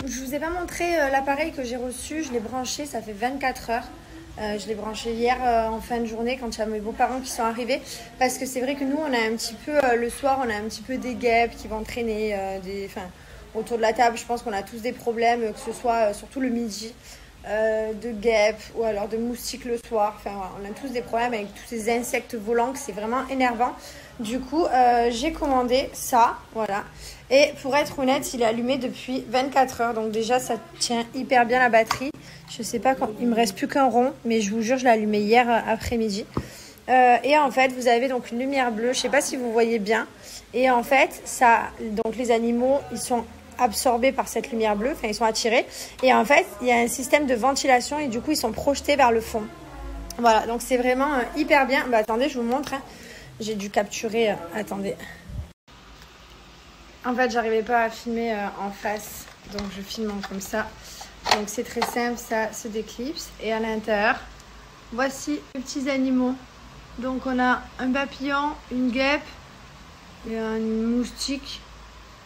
Je vous ai pas montré l'appareil que j'ai reçu, je l'ai branché, ça fait 24 heures. Je l'ai branché hier en fin de journée quand il y a mes beaux-parents qui sont arrivés. Parce que c'est vrai que nous, on a un petit peu, le soir, on a un petit peu des guêpes qui vont traîner autour de la table. Je pense qu'on a tous des problèmes, que ce soit surtout le midi, de guêpes ou alors de moustiques le soir. Enfin, voilà, on a tous des problèmes avec tous ces insectes volants, que c'est vraiment énervant. Du coup, j'ai commandé ça, voilà. Et pour être honnête, il est allumé depuis 24 heures. Donc déjà, ça tient hyper bien la batterie. Je sais pas quand il me reste plus qu'un rond, mais je vous jure, je l'ai allumé hier après-midi. Et en fait, vous avez donc une lumière bleue. Je sais pas si vous voyez bien. Et en fait, donc les animaux, ils sont absorbés par cette lumière bleue. Enfin, ils sont attirés. Et en fait, il y a un système de ventilation et du coup, ils sont projetés vers le fond. Voilà, donc c'est vraiment hyper bien. Bah attendez, je vous montre. Hein. J'ai dû capturer. Attendez. En fait, j'arrivais pas à filmer en face, donc je filme comme ça. Donc c'est très simple, ça se déclipse. Et à l'intérieur, voici les petits animaux. Donc on a un papillon, une guêpe et un moustique.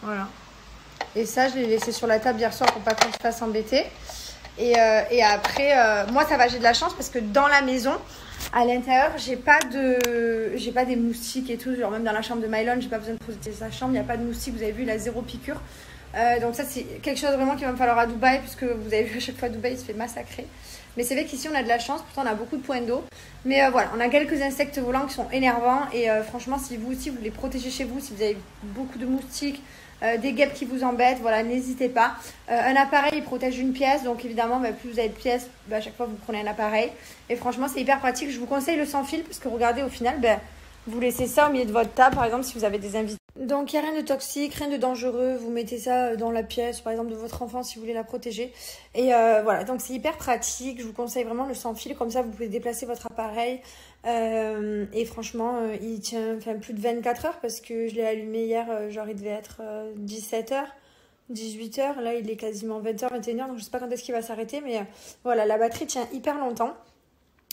Voilà. Et ça, je l'ai laissé sur la table hier soir pour pas qu'on se fasse embêter. Et après, moi ça va, j'ai de la chance parce que dans la maison, à l'intérieur, j'ai pas des moustiques et tout. Genre même dans la chambre de Mylon, j'ai pas besoin de protéger sa chambre. Il n'y a pas de moustiques. Vous avez vu, il a 0 piqûre. Donc ça, c'est quelque chose vraiment qu'il va me falloir à Dubaï, puisque vous avez vu à chaque fois Dubaï, il se fait massacrer. Mais c'est vrai qu'ici, on a de la chance. Pourtant, on a beaucoup de points d'eau. Mais voilà, on a quelques insectes volants qui sont énervants. Et franchement, si vous aussi, vous voulez protéger chez vous, si vous avez beaucoup de moustiques, des guêpes qui vous embêtent, voilà, n'hésitez pas. Un appareil, il protège une pièce, donc évidemment, plus vous avez de pièces, à chaque fois, vous prenez un appareil. Et franchement, c'est hyper pratique. Je vous conseille le sans fil, parce que regardez, au final, vous laissez ça au milieu de votre table, par exemple, si vous avez des invités. Donc, il n'y a rien de toxique, rien de dangereux. Vous mettez ça dans la pièce, par exemple, de votre enfant, si vous voulez la protéger. Et voilà, donc c'est hyper pratique. Je vous conseille vraiment le sans fil, comme ça, vous pouvez déplacer votre appareil. Et franchement, il tient plus de 24 heures parce que je l'ai allumé hier, genre il devait être 17h, 18h. Là, il est quasiment 20h, 21h, donc je sais pas quand est-ce qu'il va s'arrêter, mais voilà, la batterie tient hyper longtemps.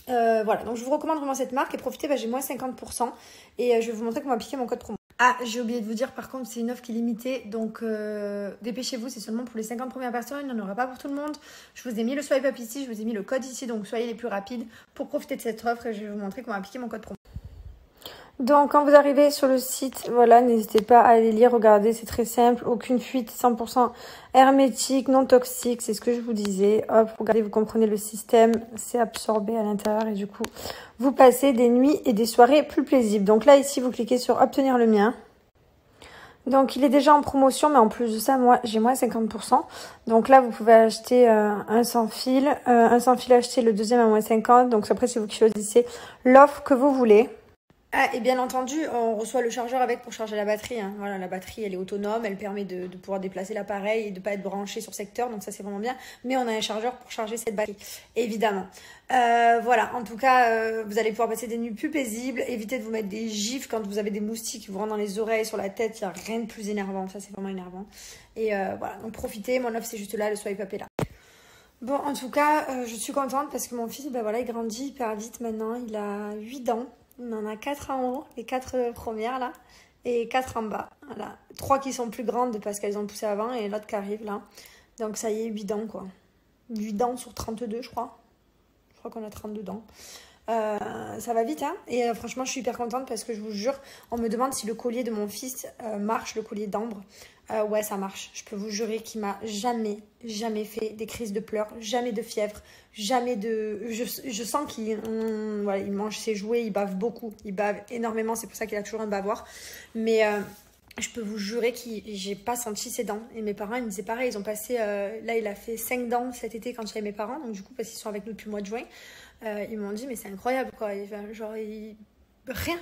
Voilà, donc je vous recommande vraiment cette marque et profitez, j'ai moins 50% et je vais vous montrer comment appliquer mon code promo. Ah, j'ai oublié de vous dire, par contre, c'est une offre qui est limitée, donc dépêchez-vous, c'est seulement pour les 50 premières personnes, il n'y en aura pas pour tout le monde. Je vous ai mis le swipe up ici, je vous ai mis le code ici, donc soyez les plus rapides pour profiter de cette offre et je vais vous montrer comment appliquer mon code promo. Donc, quand vous arrivez sur le site, voilà, n'hésitez pas à aller lire, regardez, c'est très simple, aucune fuite, 100% hermétique, non toxique, c'est ce que je vous disais. Hop, regardez, vous comprenez le système, c'est absorbé à l'intérieur et du coup, vous passez des nuits et des soirées plus paisibles. Donc là, ici, vous cliquez sur obtenir le mien. Donc, il est déjà en promotion, mais en plus de ça, moi, j'ai moins 50%. Donc là, vous pouvez acheter un sans fil acheté, le deuxième à moins 50. Donc après, c'est vous qui choisissez l'offre que vous voulez. Ah, et bien entendu, on reçoit le chargeur avec pour charger la batterie. Hein. Voilà, la batterie, elle est autonome, elle permet de pouvoir déplacer l'appareil et de ne pas être branché sur secteur, donc ça c'est vraiment bien. Mais on a un chargeur pour charger cette batterie, évidemment. Voilà, en tout cas, vous allez pouvoir passer des nuits plus paisibles. Évitez de vous mettre des gifles quand vous avez des moustiques qui vous rentrent dans les oreilles, sur la tête. Il n'y a rien de plus énervant, ça c'est vraiment énervant. Et voilà, donc profitez, mon offre c'est juste là, le swipe up est là. Bon, en tout cas, je suis contente parce que mon fils, voilà, il grandit hyper vite maintenant. Il a 8 dents. On en a 4 en haut, les 4 premières là, et 4 en bas. Voilà. 3 qui sont plus grandes parce qu'elles ont poussé avant et l'autre qui arrive là. Donc ça y est, 8 dents quoi. 8 dents sur 32 je crois. Je crois qu'on a 32 dents. Ça va vite hein. Et franchement je suis hyper contente parce que je vous jure, on me demande si le collier de mon fils marche, le collier d'ambre. Ouais ça marche, je peux vous jurer qu'il m'a jamais fait des crises de pleurs, jamais de fièvre, jamais de... Je sens qu'il voilà, il mange ses jouets, il bave beaucoup, il bave énormément, c'est pour ça qu'il a toujours un bavoir. Mais je peux vous jurer que j'ai pas senti ses dents. Et mes parents ils me disaient pareil, ils ont passé... là il a fait 5 dents cet été quand il y avait mes parents, donc du coup parce qu'ils sont avec nous depuis le mois de juin. Ils m'ont dit mais c'est incroyable quoi, rien.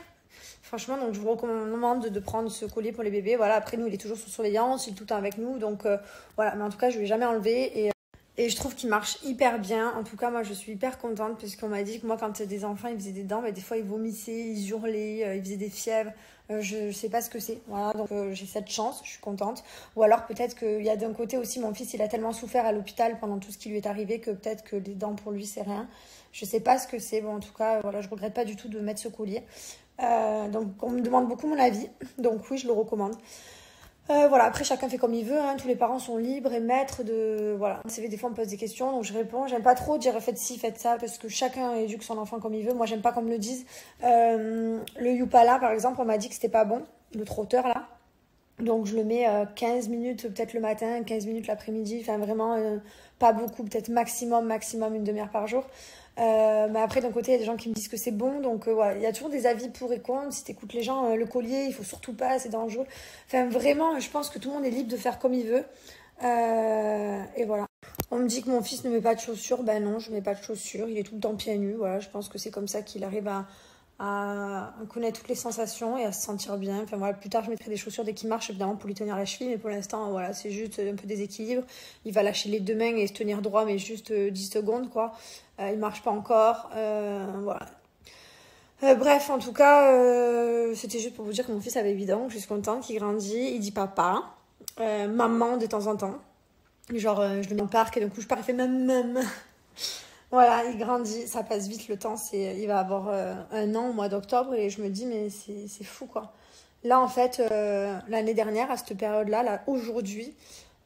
Franchement, donc je vous recommande de prendre ce collier pour les bébés. Voilà, après nous il est toujours sous surveillance, il est tout le temps avec nous, donc voilà. Mais en tout cas je ne l'ai jamais enlevé et je trouve qu'il marche hyper bien. En tout cas moi je suis hyper contente parce qu'on m'a dit que moi quand des enfants ils faisaient des dents, des fois ils vomissaient, ils hurlaient, ils faisaient des fièvres. Je sais pas ce que c'est, voilà, donc j'ai cette chance, je suis contente. Ou alors peut-être qu'il y a d'un côté aussi mon fils il a tellement souffert à l'hôpital pendant tout ce qui lui est arrivé que peut-être que les dents pour lui c'est rien. Je sais pas ce que c'est, bon en tout cas voilà, je regrette pas du tout de mettre ce collier. Donc on me demande beaucoup mon avis, donc oui je le recommande. Voilà, après chacun fait comme il veut, hein. Tous les parents sont libres et maîtres de... Voilà, des fois on me pose des questions, donc je réponds. J'aime pas trop dire faites ci, faites ça, parce que chacun éduque son enfant comme il veut. Moi j'aime pas qu'on me le dise. Le Yupala par exemple, on m'a dit que c'était pas bon, le trotteur là. Donc je le mets 15 minutes peut-être le matin, 15 minutes l'après-midi, enfin vraiment pas beaucoup, peut-être maximum une demi-heure par jour. Mais après d'un côté il y a des gens qui me disent que c'est bon, donc voilà, il y a toujours des avis pour et contre. Si t'écoutes les gens, le collier il faut surtout pas, c'est dangereux. Enfin vraiment je pense que tout le monde est libre de faire comme il veut. Et voilà. On me dit que mon fils ne met pas de chaussures, ben non je mets pas de chaussures, il est tout le temps pieds nus, voilà, je pense que c'est comme ça qu'il arrive à connaître toutes les sensations et à se sentir bien. Enfin voilà, plus tard je mettrai des chaussures dès qu'il marche évidemment pour lui tenir la cheville, mais pour l'instant voilà, c'est juste un peu déséquilibre. Il va lâcher les deux mains et se tenir droit, mais juste 10 secondes quoi. Il marche pas encore, voilà. Bref, en tout cas, c'était juste pour vous dire que mon fils avait 8 ans, je suis contente qu'il grandit, il dit papa, maman de temps en temps. Genre je le mets au parc et d'un coup je pars, il fait maman. Voilà, il grandit, ça passe vite le temps, il va avoir 1 an au mois d'octobre et je me dis mais c'est fou quoi. Là en fait, l'année dernière à cette période-là, là, aujourd'hui,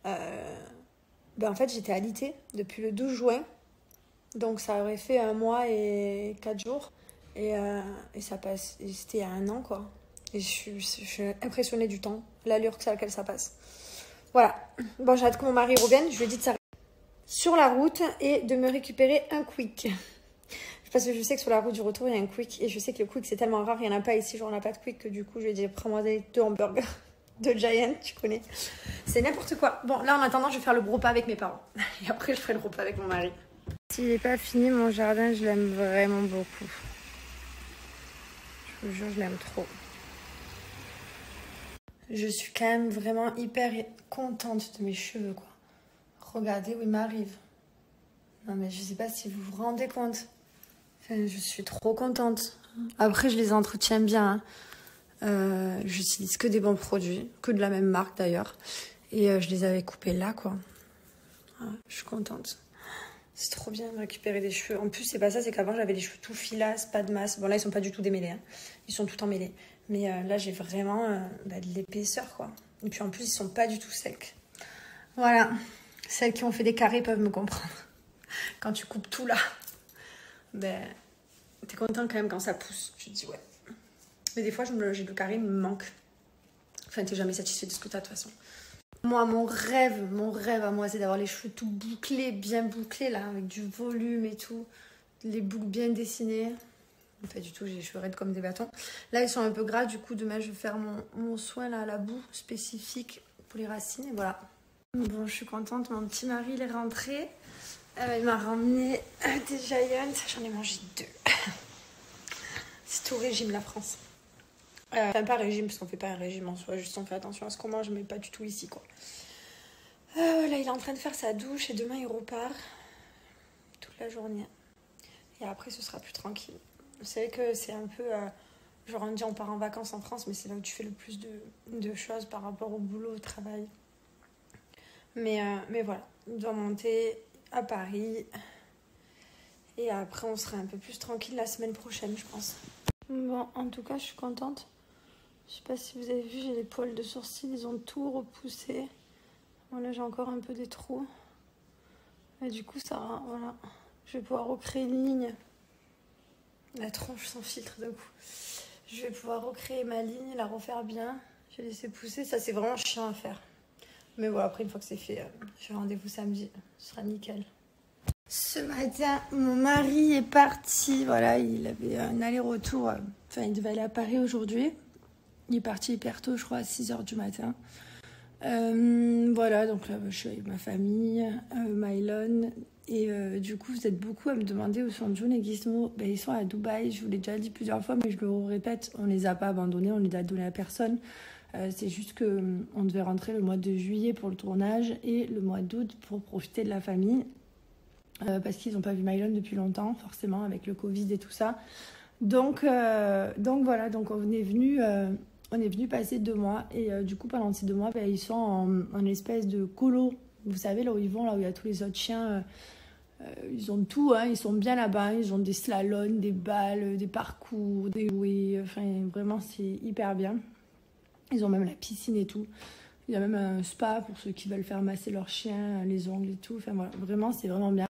en fait j'étais alitée depuis le 12 juin, donc ça aurait fait 1 mois et 4 jours et ça passe, et c'était il y a 1 an quoi. Et je suis impressionnée du temps, l'allure à laquelle ça passe. Voilà, bon j'ai hâte que mon mari revienne, je lui ai dit de s'arrêter sur la route et de me récupérer un Quick. Parce que je sais que sur la route du retour, il y a un Quick. Et je sais que le Quick, c'est tellement rare, il n'y en a pas ici. Genre, on n'a pas de Quick que du coup, je lui ai dit, prends-moi des 2 hamburgers de Giant, tu connais. C'est n'importe quoi. Bon, là, en attendant, je vais faire le gros pas avec mes parents. Et après, je ferai le gros pas avec mon mari. S'il n'est pas fini, mon jardin, je l'aime vraiment beaucoup. Je vous jure, je l'aime trop. Je suis quand même vraiment hyper contente de mes cheveux, quoi. Regardez où ils m'arrivent. Non, mais je sais pas si vous vous rendez compte. Enfin, je suis trop contente. Après, je les entretiens bien. J'utilise que des bons produits, que de la même marque d'ailleurs. Et je les avais coupés là, quoi. Je suis contente. C'est trop bien de récupérer des cheveux. En plus, c'est pas ça, c'est qu'avant, j'avais les cheveux tout filasses, pas de masse. Bon, là, ils sont pas du tout démêlés. Hein. Ils sont tout emmêlés. Mais là, j'ai vraiment de l'épaisseur, quoi. Et puis, en plus, ils sont pas du tout secs. Voilà. Celles qui ont fait des carrés peuvent me comprendre. Quand tu coupes tout là, ben, t'es content quand même quand ça pousse. Tu te dis ouais. Mais des fois, j'ai le carré, il me manque. Enfin, t'es jamais satisfait de ce que t'as de toute façon. Moi, mon rêve à moi, c'est d'avoir les cheveux tout bouclés, bien bouclés là, avec du volume et tout. Les boucles bien dessinées. Pas du tout, j'ai les cheveux raides comme des bâtons. Là, ils sont un peu gras, du coup, demain, je vais faire mon soin là à la boue spécifique pour les racines. Et voilà. Bon, je suis contente, mon petit mari, il est rentré. Il m'a ramené des Giant, j'en ai mangé 2. C'est tout régime la France. Enfin pas régime parce qu'on fait pas un régime en soi, juste on fait attention à ce qu'on mange mais pas du tout ici quoi. Là il est en train de faire sa douche et demain il repart toute la journée. Et après ce sera plus tranquille. Vous savez que c'est un peu, genre on dit on part en vacances en France mais c'est là où tu fais le plus de choses par rapport au boulot, au travail. Mais voilà, on doit monter à Paris et après on sera un peu plus tranquille la semaine prochaine je pense. Bon en tout cas je suis contente. Je sais pas si vous avez vu, j'ai les poils de sourcils, ils ont tout repoussé. Bon là j'ai encore un peu des trous. Et du coup ça, voilà, je vais pouvoir recréer une ligne. La tronche sans filtre d'un coup. Je vais pouvoir recréer ma ligne, la refaire bien. J'ai laissé pousser, ça c'est vraiment chiant à faire. Mais voilà, après une fois que c'est fait, j'ai rendez-vous samedi, ce sera nickel. Ce matin, mon mari est parti, voilà, il avait un aller-retour, enfin il devait aller à Paris aujourd'hui. Il est parti hyper tôt, je crois, à 6h du matin. Voilà, donc là, je suis avec ma famille, Mylon. Et du coup, vous êtes beaucoup à me demander où sont June et Gizmo. Ben, ils sont à Dubaï, je vous l'ai déjà dit plusieurs fois, mais je le répète, on les a pas abandonnés, on les a donnés à personne. C'est juste qu'on devait rentrer le mois de juillet pour le tournage et le mois d'août pour profiter de la famille. Parce qu'ils n'ont pas vu Mylon depuis longtemps, forcément, avec le Covid et tout ça. Donc voilà, donc on est venu passer 2 mois. Et du coup, pendant ces 2 mois, ben, ils sont en espèce de colo. Vous savez, là où ils vont, là où il y a tous les autres chiens, ils ont tout, hein, ils sont bien là-bas. Ils ont des slaloms, des balles, des parcours, des jouets. Enfin, vraiment, c'est hyper bien. Ils ont même la piscine et tout. Il y a même un spa pour ceux qui veulent faire masser leur chien, les ongles et tout. Enfin voilà, vraiment, c'est vraiment bien.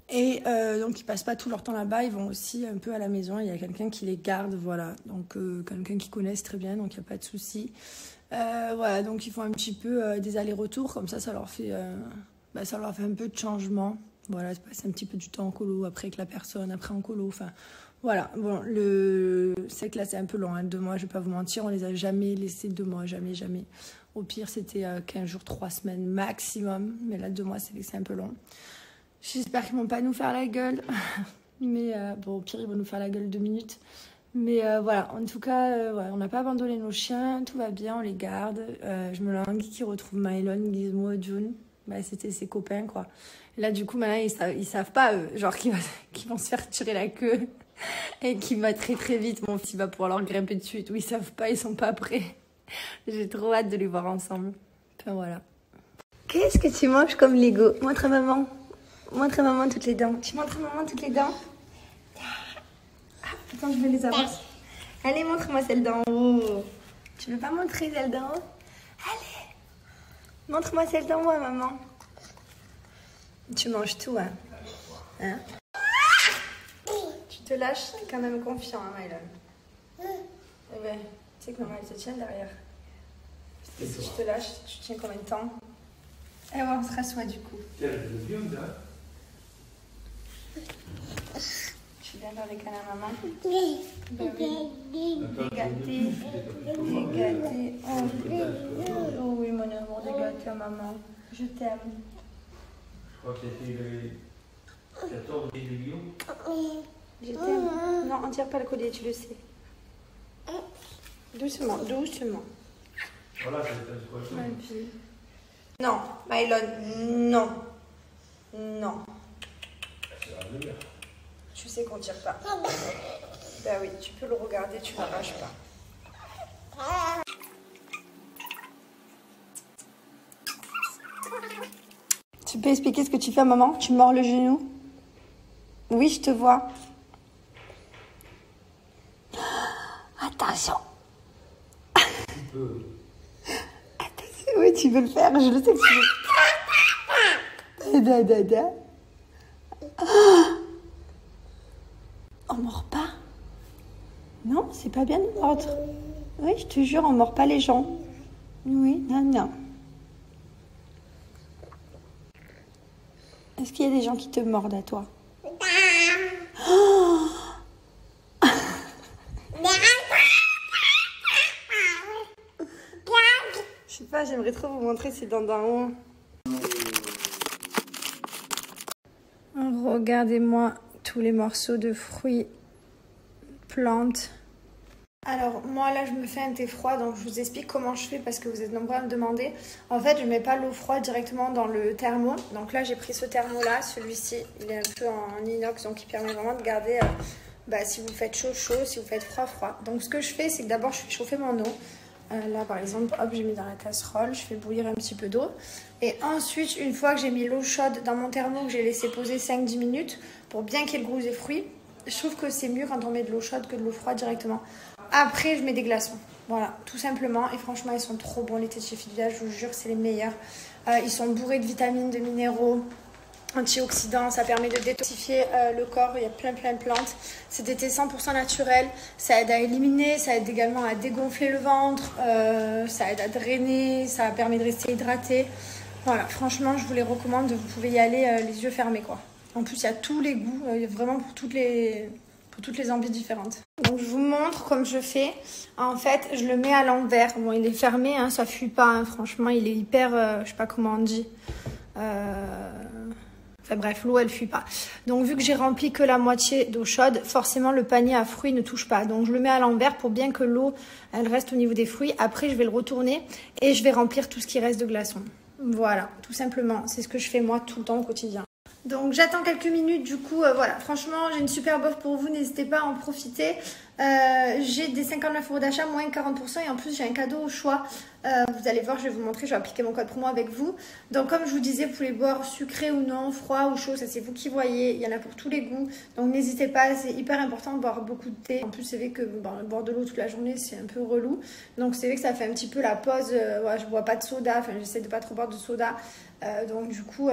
Et donc, ils passent pas tout leur temps là-bas. Ils vont aussi un peu à la maison. Il y a quelqu'un qui les garde, voilà. Donc, quelqu'un qui connaissent très bien, donc il n'y a pas de souci. Voilà, donc ils font un petit peu des allers-retours. Comme ça leur fait un peu de changement. Voilà, ils passent un petit peu du temps en colo, après avec la personne, après en colo. Enfin, voilà. Bon, c'est que là, c'est un peu long, hein, 2 mois, je vais pas vous mentir. On les a jamais laissés 2 mois, jamais, jamais. Au pire, c'était 15 jours, 3 semaines maximum. Mais là, 2 mois, c'est un peu long. J'espère qu'ils vont pas nous faire la gueule. Mais bon, au pire, ils vont nous faire la gueule 2 minutes. Mais voilà, en tout cas, ouais, on n'a pas abandonné nos chiens. Tout va bien, on les garde. Je me languis qu'ils retrouvent Mylon, Gizmo et June. Bah, c'était ses copains, quoi. Et là, du coup, maintenant, ils savent pas, eux. Genre, qu'ils vont se faire tirer la queue. Et qu'il va très, très vite. Mon fils va pouvoir leur grimper dessus et tout. Ils savent pas, ils sont pas prêts. J'ai trop hâte de les voir ensemble. Enfin, voilà. Qu'est-ce que tu manges comme Lego? Montre à maman. Montre à maman toutes les dents. Tu montres à maman toutes les dents? Ah, attends, je vais les avoir. Allez, montre-moi celle d'en haut. Tu veux pas montrer celle d'en haut? Allez. Montre-moi celle d'en haut, maman. Tu manges tout, hein? Hein? Tu te lâches, t'es quand même confiant, hein, Mylon? Eh ben, tu sais que maman, elle te tient derrière. Parce que si je te lâche, tu tiens combien de temps? Eh ouais, on se rassoit du coup. Tu viens faire des câlins à maman? Ben oui. Dégâté. Dégâté. Oh oui, mon amour, dégâté à maman. Je t'aime. Je crois que c'était les 14 millions. Je t'aime. Non, on tire pas le collier, tu le sais. Doucement, doucement. Voilà, c'est un poisson. Non, Mylon, non. Non. Tu sais qu'on tire pas. Bah oui, tu peux le regarder, tu l'arraches pas. Tu peux expliquer ce que tu fais à maman? Tu mords le genou? Oui, je te vois. Attention. Attention, oui, tu veux le faire, je le sais que tu veux. Da. On mord pas? Non, c'est pas bien de mordre. Oui, je te jure, on mord pas les gens. Oui, non. Est-ce qu'il y a des gens qui te mordent à toi? Oh. Je sais pas, j'aimerais trop vous montrer ces dents d'en haut. Regardez-moi tous les morceaux de fruits, plantes. Alors moi là je me fais un thé froid, donc je vous explique comment je fais parce que vous êtes nombreux à me demander. En fait je ne mets pas l'eau froide directement dans le thermo. Donc là j'ai pris ce thermo là, celui-ci il est un peu en inox donc il permet vraiment de garder si vous faites chaud, si vous faites froid. Donc ce que je fais c'est que d'abord je fais chauffer mon eau. Là par exemple, hop, j'ai mis dans la casserole, je fais bouillir un petit peu d'eau. Et ensuite, une fois que j'ai mis l'eau chaude dans mon thermo, que j'ai laissé poser 5-10 minutes pour bien qu'il y ait le goût des fruits, je trouve que c'est mieux quand on met de l'eau chaude que de l'eau froide directement. Après, je mets des glaçons. Voilà, tout simplement. Et franchement, ils sont trop bons, les thés de chez Fidja, je vous jure, c'est les meilleurs. Ils sont bourrés de vitamines, de minéraux, antioxydants, ça permet de détoxifier le corps, il y a plein de plantes. C'est des thés 100% naturels, ça aide à éliminer, ça aide également à dégonfler le ventre, ça aide à drainer, ça permet de rester hydraté. Voilà, franchement, je vous les recommande, vous pouvez y aller les yeux fermés, quoi. En plus, il y a tous les goûts, vraiment pour toutes les envies différentes. Donc, je vous montre comme je fais. En fait, je le mets à l'envers. Bon, il est fermé, hein, ça fuit pas, hein, franchement, il est hyper, je sais pas comment on dit. Enfin bref, l'eau elle fuit pas. Donc vu que j'ai rempli que la moitié d'eau chaude, forcément le panier à fruits ne touche pas. Donc je le mets à l'envers pour bien que l'eau elle reste au niveau des fruits. Après je vais le retourner et je vais remplir tout ce qui reste de glaçons. Voilà, tout simplement. C'est ce que je fais moi tout le temps au quotidien. Donc j'attends quelques minutes du coup, voilà, franchement j'ai une super offre pour vous, n'hésitez pas à en profiter. J'ai des 59 € d'achat, moins 40% et en plus j'ai un cadeau au choix. Vous allez voir, je vais vous montrer, je vais appliquer mon code promo avec vous. Donc comme je vous disais, vous pouvez boire sucré ou non, froid ou chaud, ça c'est vous qui voyez, il y en a pour tous les goûts. Donc n'hésitez pas, c'est hyper important de boire beaucoup de thé. En plus c'est vrai que boire de l'eau toute la journée c'est un peu relou. Donc c'est vrai que ça fait un petit peu la pause, ouais, je bois pas de soda, enfin j'essaie de pas trop boire de soda. Donc du coup...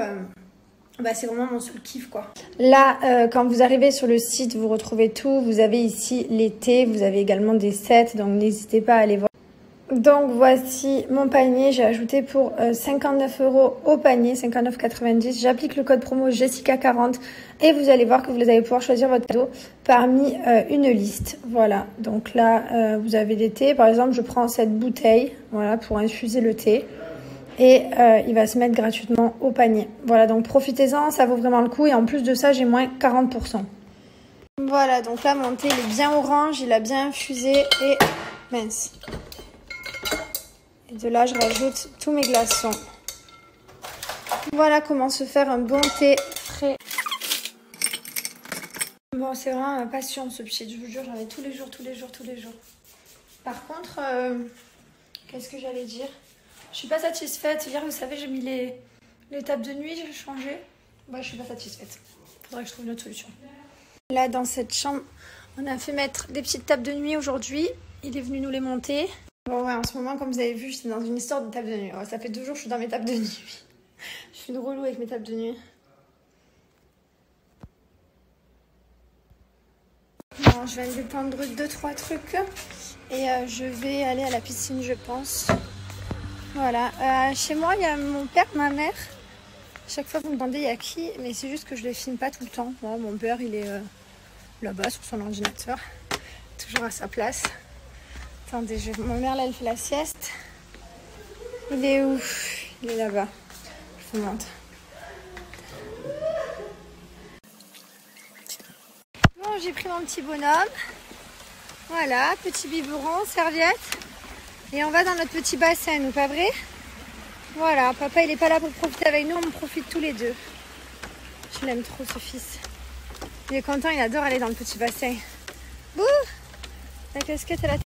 c'est vraiment mon seul kiff quoi. Là, quand vous arrivez sur le site, vous retrouvez tout. Vous avez ici les thés, vous avez également des sets, donc n'hésitez pas à aller voir. Donc voici mon panier, j'ai ajouté pour 59 € au panier, 59,90 €. J'applique le code promo Jessica40 et vous allez voir que vous allez pouvoir choisir votre cadeau parmi une liste. Voilà, donc là vous avez des thés, par exemple je prends cette bouteille, voilà, pour infuser le thé. Et il va se mettre gratuitement au panier. Voilà, donc profitez-en, ça vaut vraiment le coup. Et en plus de ça, j'ai moins 40%. Voilà, donc là, mon thé, il est bien orange, il a bien infusé et mince. Et de là, je rajoute tous mes glaçons. Voilà comment se faire un bon thé frais. Bon, c'est vraiment ma passion, ce petit, je vous jure, j'en ai tous les jours, tous les jours, tous les jours. Par contre, qu'est-ce que j'allais dire ? Je suis pas satisfaite. Hier, vous savez, j'ai mis les tables de nuit, j'ai changé. Ouais, je suis pas satisfaite. Faudrait que je trouve une autre solution. Là, dans cette chambre, on a fait mettre des petites tables de nuit aujourd'hui. Il est venu nous les monter. Bon, ouais, en ce moment, comme vous avez vu, j'étais dans une histoire de tables de nuit. Ouais, ça fait 2 jours que je suis dans mes tables de nuit. Je suis une relou avec mes tables de nuit. Bon, je vais aller prendre 2-3 trucs. Et je vais aller à la piscine, je pense. Voilà, chez moi il y a mon père, ma mère. Chaque fois vous me demandez il y a qui, mais c'est juste que je ne les filme pas tout le temps. Bon, mon père il est là-bas sur son ordinateur, toujours à sa place. Attendez, ma mère là elle fait la sieste. Il est où? Il est là-bas. Je vous montre. Bon, j'ai pris mon petit bonhomme. Voilà, petit biberon, serviette. Et on va dans notre petit bassin, nous, pas vrai? Voilà, papa il est pas là pour profiter avec nous, on profite tous les deux. Je l'aime trop ce fils. Il est content, il adore aller dans le petit bassin. Bouh! La casquette à la tête.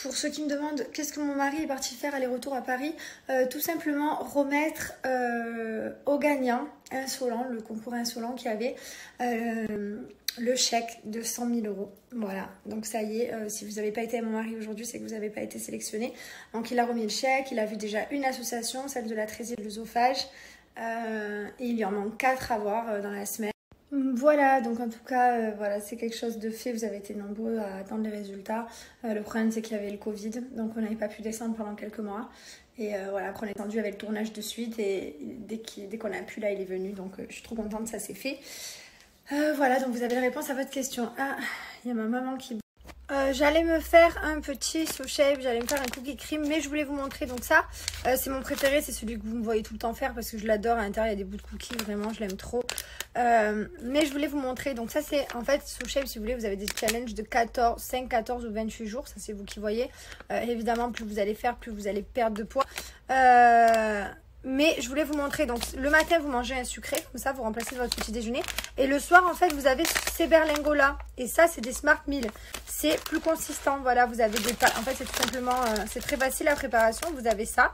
Pour ceux qui me demandent qu'est-ce que mon mari est parti faire aller-retour à Paris, tout simplement remettre au gagnant Insolent, le concours Insolent qui avait le chèque de 100 000 €. Voilà, donc ça y est, si vous n'avez pas été à mon mari aujourd'hui, c'est que vous n'avez pas été sélectionné. Donc il a remis le chèque, il a vu déjà une association, celle de la Trésie de l'œsophage, et il y en manque 4 à voir dans la semaine. Voilà, donc en tout cas, voilà, c'est quelque chose de fait. Vous avez été nombreux à attendre les résultats. Le problème, c'est qu'il y avait le Covid, donc on n'avait pas pu descendre pendant quelques mois. Et voilà, après on est descendu avec le tournage de suite. Et dès qu'on a pu, là, il est venu. Donc je suis trop contente, ça s'est fait. Voilà, donc vous avez la réponse à votre question. Ah, il y a ma maman qui... j'allais me faire un petit sous shape, j'allais me faire un cookie cream, mais je voulais vous montrer. Donc ça, c'est mon préféré, c'est celui que vous me voyez tout le temps faire parce que je l'adore. À l'intérieur, il y a des bouts de cookies, vraiment, je l'aime trop. Mais je voulais vous montrer. Donc ça, c'est en fait sous shape, si vous voulez, vous avez des challenges de 5, 14 ou 28 jours. Ça, c'est vous qui voyez. Évidemment, plus vous allez faire, plus vous allez perdre de poids. Mais je voulais vous montrer, donc le matin vous mangez un sucré, comme ça vous remplacez votre petit déjeuner. Et le soir en fait vous avez ces berlingots là. Et ça c'est des Smart Meal. C'est plus consistant, voilà, vous avez des pâtes. En fait c'est tout simplement, c'est très facile la préparation. Vous avez ça.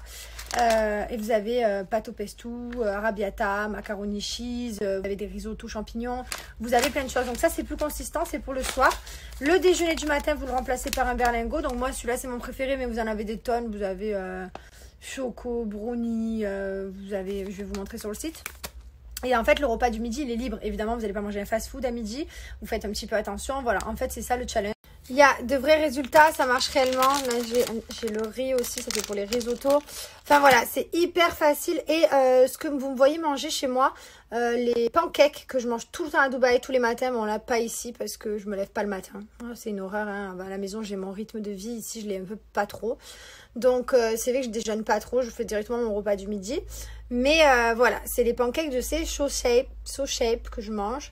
Et vous avez pâte au pesto, arrabbiata, macaroni cheese, vous avez des risottos champignons. Vous avez plein de choses. Donc ça c'est plus consistant, c'est pour le soir. Le déjeuner du matin vous le remplacez par un berlingot. Donc moi celui-là c'est mon préféré, mais vous en avez des tonnes. Vous avez... choco, brownie, vous avez, je vais vous montrer sur le site. Et en fait, le repas du midi, il est libre. Évidemment, vous n'allez pas manger un fast-food à midi. Vous faites un petit peu attention. Voilà, en fait, c'est ça le challenge. Il y a de vrais résultats, ça marche réellement. Là, j'ai le riz aussi, ça fait pour les risottos. Enfin voilà, c'est hyper facile. Et ce que vous me voyez manger chez moi, les pancakes que je mange tout le temps à Dubaï, tous les matins, mais on l'a pas ici parce que je me lève pas le matin. C'est une horreur, hein. À la maison, j'ai mon rythme de vie. Ici, je l'ai un peu pas trop. Donc, c'est vrai que je déjeune pas trop. Je fais directement mon repas du midi. Mais voilà, c'est les pancakes de ces So Shape que je mange.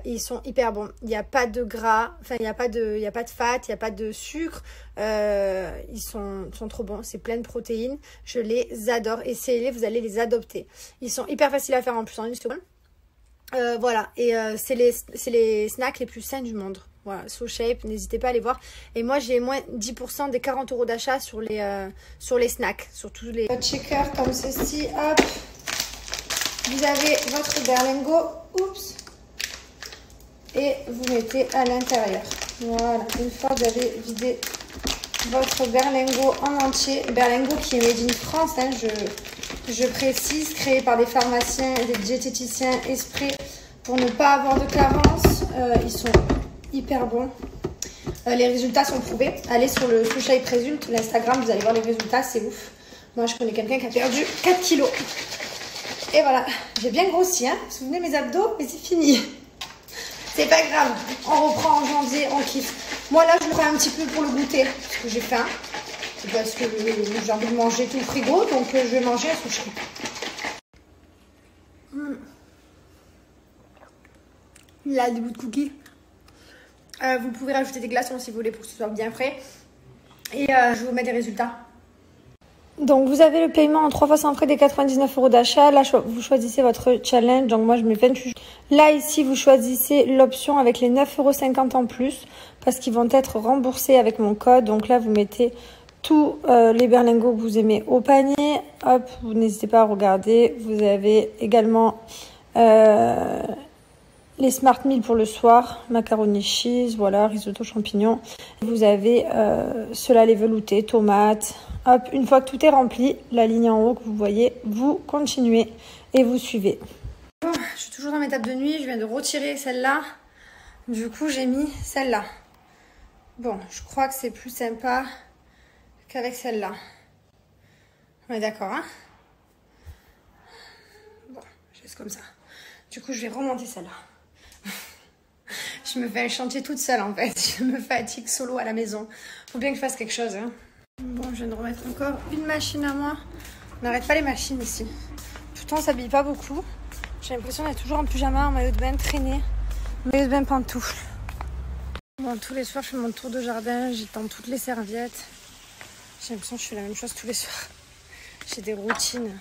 Ils sont hyper bons. Il n'y a pas de gras, enfin il n'y a pas de fat, il n'y a pas de sucre. Ils sont trop bons. C'est plein de protéines. Je les adore. Essayez-les, vous allez les adopter. Ils sont hyper faciles à faire en plus en une seconde. Voilà. Et c'est les snacks les plus sains du monde. Voilà, So Shape, n'hésitez pas à aller voir. Et moi, j'ai moins 10% des 40 € d'achat sur les snacks, sur tous les shakers comme ceci. Hop, vous avez votre berlingot. Oups. Et vous mettez à l'intérieur. Voilà, une fois que vous avez vidé votre berlingot en entier, berlingot qui est made in France, hein, je précise, créé par des pharmaciens et des diététiciens exprès pour ne pas avoir de carence. Ils sont hyper bons. Les résultats sont prouvés. Allez sur le So Shape Result, l'Instagram, vous allez voir les résultats, c'est ouf. Moi, je connais quelqu'un qui a perdu 4 kilos. Et voilà, j'ai bien grossi, hein. Vous vous souvenez mes abdos, mais c'est fini. C'est pas grave, on reprend en janvier, on kiffe. Moi là, je le fais un petit peu pour le goûter, parce que j'ai faim. C'est parce que j'ai envie de manger tout le frigo, donc je vais manger un sushi. Il a des bouts de cookies. Vous pouvez rajouter des glaçons si vous voulez pour que ce soit bien frais. Et je vous mets des résultats. Donc vous avez le paiement en 3 fois sans frais des 99 € d'achat. Là vous choisissez votre challenge. Donc moi je mets 28. Là ici vous choisissez l'option avec les 9,50 € en plus. Parce qu'ils vont être remboursés avec mon code. Donc là vous mettez tous les berlingots que vous aimez au panier. Hop, vous n'hésitez pas à regarder. Vous avez également les Smart Meal pour le soir. Macaroni cheese, voilà, risotto champignons. Vous avez cela les veloutés, tomates. Hop, une fois que tout est rempli, la ligne en haut que vous voyez, vous continuez et vous suivez. Bon, je suis toujours dans mes tables de nuit, je viens de retirer celle-là. Du coup, j'ai mis celle-là. Bon, je crois que c'est plus sympa qu'avec celle-là. On est d'accord, hein? Bon, je laisse comme ça. Du coup, je vais remonter celle-là. Je me fais un chantier toute seule, en fait. Je me fatigue solo à la maison. Faut bien que je fasse quelque chose, hein. Bon, je viens de remettre encore une machine à moi. On n'arrête pas les machines ici. Pourtant, on s'habille pas beaucoup. J'ai l'impression d'être toujours en pyjama, en maillot de bain traîné. Maillot de bain pantoufle. Bon, tous les soirs, je fais mon tour de jardin. J'étends toutes les serviettes. J'ai l'impression que je fais la même chose tous les soirs. J'ai des routines.